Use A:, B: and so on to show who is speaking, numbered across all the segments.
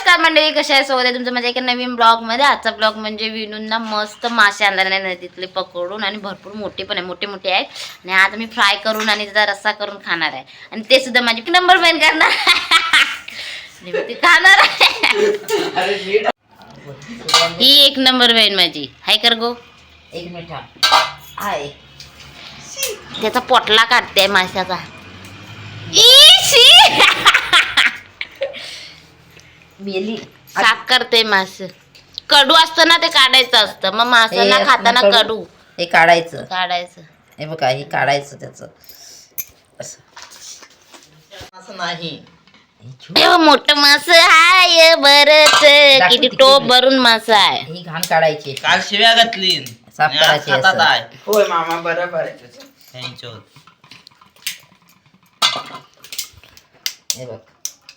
A: नमस्कार मंडळी, कशा आहे? स्वागत आहे तुमचं माझ्या एका नवीन ब्लॉग मध्ये. आजचा ब्लॉग म्हणजे विनूंना मस्त मासे आणले नदीतले पकडून आणि भरपूर मोठे पण आहे, मोठे मोठे आहेत आणि आज मी फ्राय करून आणि त्याचा रस्सा करून खाणार आहे आणि ते सुद्धा माझी एक नंबर बहीण करणार ती खाणार आहे. ही एक नंबर बहीण माझी हाय कर गो.
B: एक मिनिट आहे
A: त्याचा पोटला काढते माशाचा.
B: मेली
A: साफ करते मास. कडू असतं ना ते काढायचं असतं, मग मासाला खाताना कडू
B: हे काढायचं.
A: काढायचं
B: हे बघा, हे काढायचं त्याचं असं नाही.
A: मोठं मास हाय बरच, किती टोप भरून मास आहे.
B: ही घाण काढायची,
C: काल शिव्या घातली
B: साफ करायची असं.
C: होय मामा, बरोबर आहे.
B: हे बघ,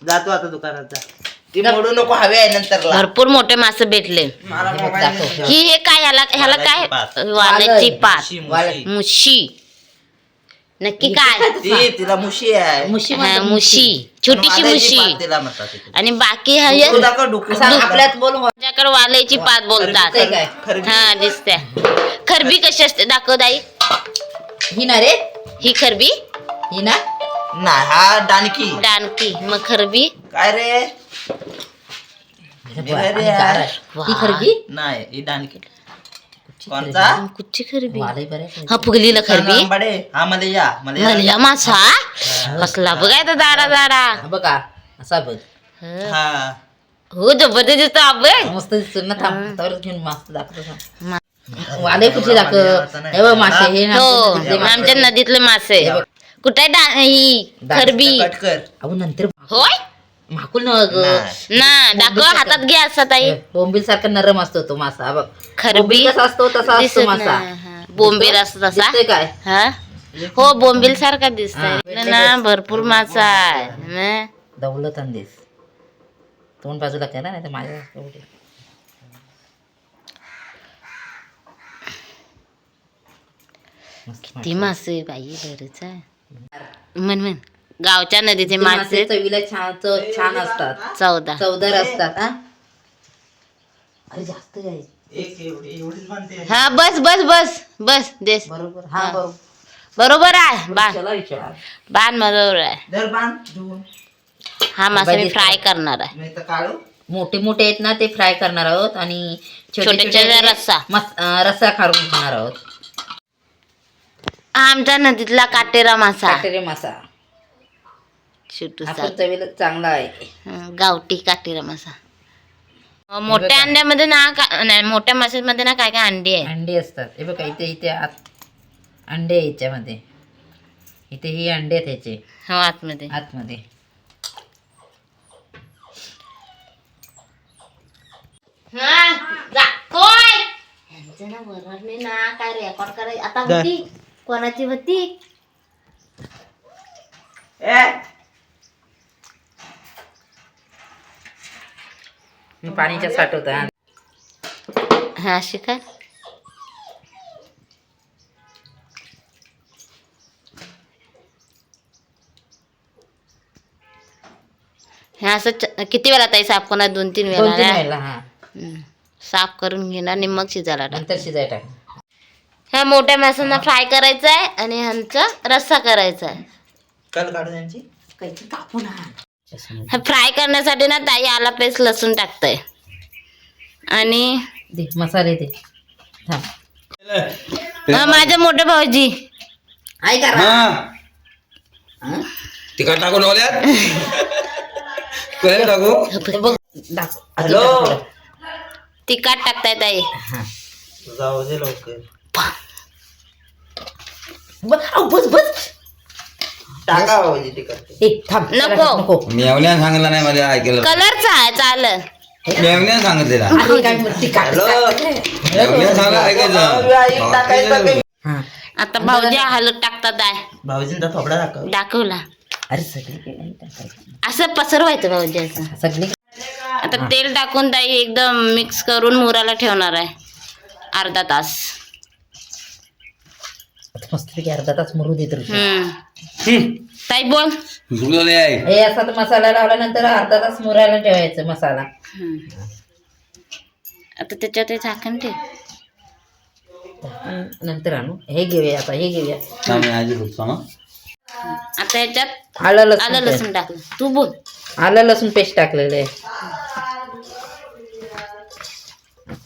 C: जातो आता दुकानात जा. ती मोडू नको, हवे आहे नंतर
A: भरपूर मोठे मासे भेटले.
C: मला
B: हे बघ,
C: मोबाईल
B: दाखव.
A: ही हे काय, ह्याला काय? वालाची पात, मुशी. नक्की काय?
C: तिला मुशी आहे.
B: मुशी
A: हा,
B: म्हणतात,
A: मुशी, छोटीशी मुशी.
C: तिला म्हणतात तिकडे.
A: आणि बाकी
B: असं आपल्यात बोल.
A: माझ्याकडे वालाची पात बोलतात.
B: दिसतंय काय?
C: खरबी.
A: हा दिसते. खरबी कशी असते दाखव दाई.
B: ही ना रे,
A: ही खरबी
B: ही ना.
C: नाही, हा डानकी.
A: डानकी. मग खरबी
C: काय रे?
B: आणि
C: रे
B: गार.
A: वा.
B: ही खरबी
C: नाही, ही डानकी. कोणता?
A: कुठची खरबी?
B: वालही बरं आहे.
A: हा फुगलीला खरबी.
C: आंबाडे. हा मलया.
A: मलया मासा कसला बघायचा दाडा दाडा.
B: हा बघा, असा बघ.
C: हा.
A: हो जबरदस्त दिसतो आपण.
B: मस्त दिसतो ना. थांब, तर घेऊन मस्त दाखवतो. वाले कुठे दाखव. हे बघ मासे, हे ना
A: हो
B: आपल्या नदीतले
A: आमच्या
B: मासे.
A: नदीतले मासे.
B: हे बघ.
A: कुठे ही खरबी?
C: कट कर.
B: अहो नंतर
A: होय
B: माकुल न ग.
C: नाही.
A: ना दाखव, हातात घे असा ताई.
B: बोंबील सारखा नरम असतो तो मासा. हा बघ,
A: खरबी
B: बोंबील कसा असतो तसा असतो
A: दिसत
B: मासा.
A: नाही. हा. बोंबील असतो तसा.
B: दिसतोय काय?
A: हा हो बोंबील सारखा दिसतोय
B: हा.
A: ना. भरपूर मासा आहे ना.
B: दौलत अंदेस. तोंड बाजूला करा, नाही तर माझ्या एवढी. मस्त
A: ती मासे बाई बरच आहे. म्हण गावच्या नदीचे
B: ते मासे
A: मासे
B: चवीला छान असतात,
A: चौदा
B: चवदार असतात. हा अरे जास्त आहे.
C: एवढीच म्हणते.
A: हा बस बस बस बस देस
B: बरोबर. हा
A: हा.
B: बरोबर.
A: बरोबर आहे. बाण
B: चला विचार.
A: बाण बरोबर आहे.
C: धर बांध धुवून.
A: हा मासा मी फ्राय करणार आहे.
C: नाही तर काढू.
B: मोठे मोठे आहेत ना, ते फ्राय करणार आहोत आणि
A: छोटे छोटे रस्सा.
B: रस्सा खारून खाणार आहोत.
A: आमच्या नदीतला काटेरा मासा.
B: काटेरी मासा
A: छोटूसा
B: आपण चवीला चांगला आहे.
A: गावठी काटेरा मासा. मोठ्या अंड्यामध्ये ना नाही, मोठ्या माशामध्ये ना काय काय अंडी आहे.
B: अंडे असतात. हे बघा, इथे इथे अंडे आहे याच्यामध्ये. इथे ही अंडे आहेत ह्याचे
A: हो आतमध्ये.
B: आतमध्ये.
A: यांचं ना वरवरने ना काय रेकॉर्ड करायची आता होती. कोणाची होती?
B: मी पाणीच्या साठवता.
A: हा अशी काय हे असं किती वेळा ताई साफ करणार? 2-3
B: 2-3
A: वेळा.
B: वेळेला. हा
A: साफ करून घेणार आणि मग शिजायला टाक.
B: नंतर शिजायला टाक.
A: ह्या मोठ्या माशांना फ्राय करायचं आहे आणि ह्यांचा रस्सा करायचा आहे.
C: कल काढू त्यांची.
B: काहीतरी कापू ना.
A: हा फ्राय करण्यासाठी ना ताई आला पेस्ट लसूण टाकताय आणि
B: दे मसाले दे. थांब.
A: माझ्या मोठ्या भाऊजी
B: आई करा.
D: तिकट टाकून ओल्यात टाकू
B: हे बघ, दाखव. अजून
C: हॅलो.
B: दाखव थोडं.
A: तिखट टाकताय ताई.
B: हा.
C: जाऊ दे लवकर.
B: बस बस.
C: टाका भाऊजी तिकडे.
B: ए थांब.
A: नको.
B: नको.
D: मेवण्यान सांगितलं नाही मला ऐकलं.
A: कलरचा आहे चालेल.
D: मेवण्यान सांगितलेला.
B: अरे काय म्हणते काय?
D: मेवण्यान सांगितलं ऐकायचं.
C: टाकायचं ते.
B: हा.
A: आता भाऊजी हलत टाकतात आहे.
C: भाऊजींचा थोबडा दाखव.
A: दाखवला
B: अरे सगळी
A: असं पसरवायचं भाऊजी असं.
B: सगळी.
A: आता तेल टाकून ताई एकदम मिक्स करून मुराला ठेवणार आहे अर्धा तास.
B: मस्तपैकी अर्धा तास मुरू देत.
A: ताई बोल.
D: झुकलेले आहे.
B: हे असा तर मसाला लावल्यानंतर अर्धा तास मुरायला ठेवायचं मसाला.
A: आता त्याच्यात ते झाकण ठेव.
B: नंतर आणू. हे घेऊया आता, हे घेऊया.
D: थांब, मी आधी बघतो, हं.
A: आता याच्यात
B: आलं
A: आलं
B: लसूण
A: लसूण टाकलं. तू बोल.
B: आलं लसूण पेस्ट टाकलेलं आहे.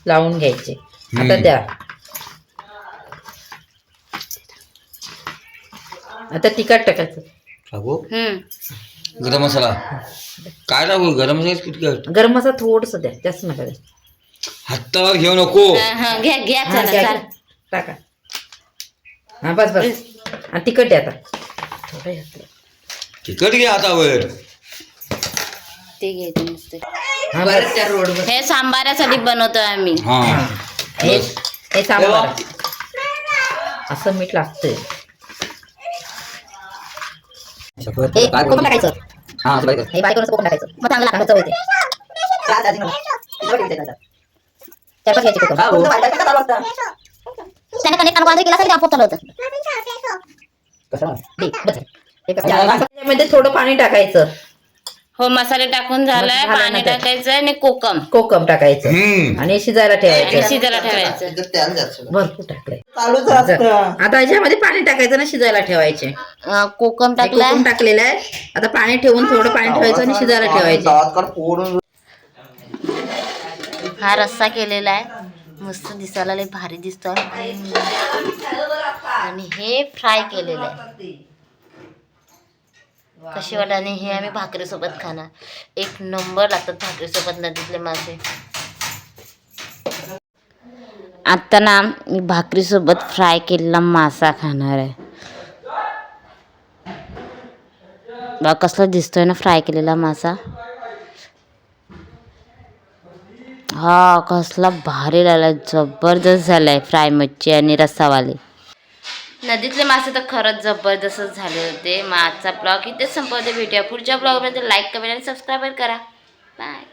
B: लावून घ्यायचे. आता द्या. आता तिखट टाकायचं.
D: टाकू गरम मसाला. काय टाकू गरम मसाला किती?
B: गरम मसाला थोडस द्या, जास्त नका द्या.
D: हातावर घेऊ नको.
A: हा घ्या घ्या
B: हा,
A: चला
B: घ्या,
A: चाल.
B: घ्या. टाका. हा बस बस. आणि तिखट द्या आता. थोडं घातलं.
D: तिखट घे हातावर.
A: ते घ्यायचं नुसते.
B: हा बस त्या रोडवर.
A: हे सांबारासाठी बनवतोय आम्ही.
D: हा
B: हे सांबार असं मीठ लागतंय. हे कोकम टाकायचं. हे बारीक करून कोकम टाकायचं. मग चांगलं लागतं, चव येते. चार-पाच घ्यायचे कोकम. त्याने कनेक्ट आणून केला तरी आपोआप चालू होतं. त्यामध्ये थोडं पाणी टाकायचं.
A: हो मसाले टाकून झालाय.
B: झालं
A: पाणी
B: नंतर.
A: टाकायचं आणि कोकम
B: कोकम टाकायचं आणि शिजायला
A: आणि
B: ठेवायचं.
A: शिजायला ठेवायचं.
B: भरपूर टाकलंय.
C: चालूच असतं.
B: आता याच्यामध्ये पाणी टाकायचं ना, शिजायला ठेवायचे.
A: कोकम
B: हे
A: टाकलाय.
B: कोकम टाकलेलं आहे. आता पाणी ठेवून थोडं पाणी ठेवायचं आणि शिजायला ठेवायचे.
A: हा रस्सा केलेला आहे. मस्त दिसायला लय भारी दिसतो. आणि हे फ्राय केलेलं आहे. कशी वाटत. आणि हे आम्ही भाकरीसोबत खाणार. एक नंबर लागतात भाकरीसोबत नदीतले मासे. आता ना मी भाकरीसोबत फ्राय केलेला मासा खाणार आहे. बघा कसला दिसतोय ना फ्राय केलेला मासा. हा कसला भारी लागला. जबरदस्त झालाय फ्राय मच्छी आणि रस्सावाले. नदीतले मासे तर खरंच जबरदस्त झाले होते. मग आजचा ब्लॉग इथेच संपवते. भेटूया पुढच्या ब्लॉगमध्ये. लाईक कमेंट आणि सबस्क्राईब करा. बाय.